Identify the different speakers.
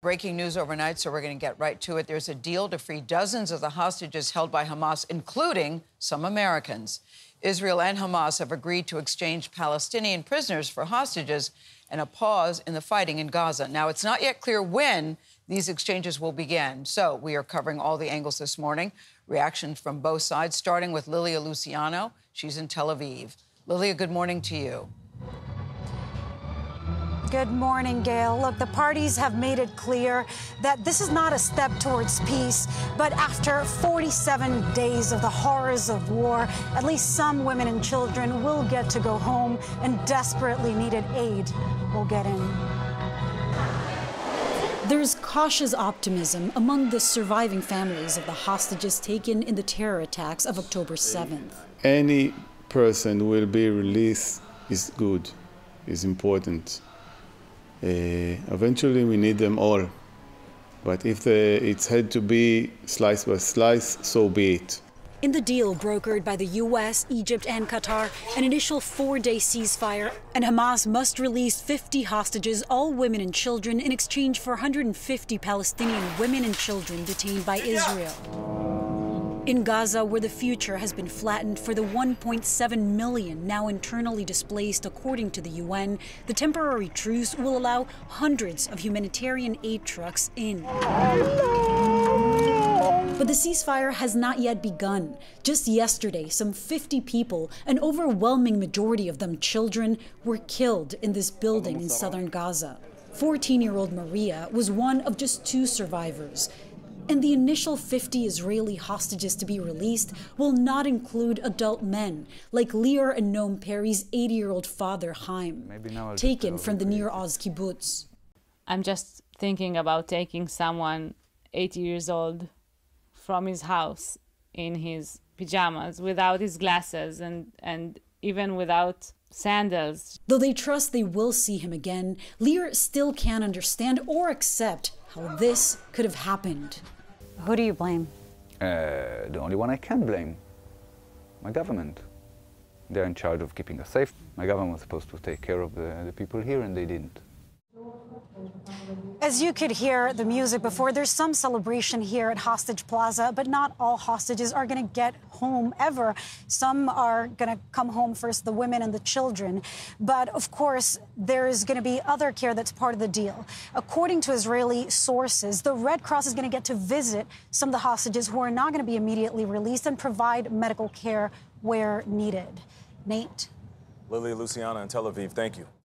Speaker 1: Breaking news overnight, so we're going to get right to it. There's a deal to free dozens of the hostages held by Hamas, including some Americans. Israel and Hamas have agreed to exchange Palestinian prisoners for hostages and a pause in the fighting in Gaza. Now, it's not yet clear when these exchanges will begin. So we are covering all the angles this morning. Reactions from both sides, starting with Lilia Luciano. She's in Tel Aviv. Lilia, good morning to you.
Speaker 2: Good morning, Gayle. Look, the parties have made it clear that this is not a step towards peace, but after 47 days of the horrors of war, at least some women and children will get to go home, and desperately needed aid will get in. There's cautious optimism among the surviving families of the hostages taken in the terror attacks of October 7th.
Speaker 3: Any person will be released is good, is important. Eventually, we need them all. But if it's had to be slice by slice, so be it.
Speaker 2: In the deal brokered by the U.S., Egypt, and Qatar, an initial 4-day ceasefire, and Hamas must release 50 hostages, all women and children, in exchange for 150 Palestinian women and children detained by Israel. In Gaza, where the future has been flattened for the 1.7 million now internally displaced, according to the UN, the temporary truce will allow hundreds of humanitarian aid trucks in. But the ceasefire has not yet begun. Just yesterday, some 50 people, an overwhelming majority of them children, were killed in this building in southern Gaza. 14-year-old Maria was one of just 2 survivors. And the initial 50 Israeli hostages to be released will not include adult men, like Lear and Noam Perry's 80-year-old father, Chaim, taken from the Nir Oz kibbutz.
Speaker 4: I'm just thinking about taking someone 80 years old from his house in his pajamas, without his glasses, and even without sandals.
Speaker 2: Though they trust they will see him again, Lear still can't understand or accept how this could have happened. Who do you blame?
Speaker 5: The only one I can blame, my government. They're in charge of keeping us safe. My government was supposed to take care of the people here, and they didn't.
Speaker 2: As you could hear the music before, there's some celebration here at Hostage Plaza, but not all hostages are going to get home ever. Some are going to come home first, the women and the children. But of course, there's going to be other care that's part of the deal. According to Israeli sources, the Red Cross is going to get to visit some of the hostages who are not going to be immediately released and provide medical care where needed. Nate.
Speaker 6: Lilia Luciano in Tel Aviv, thank you.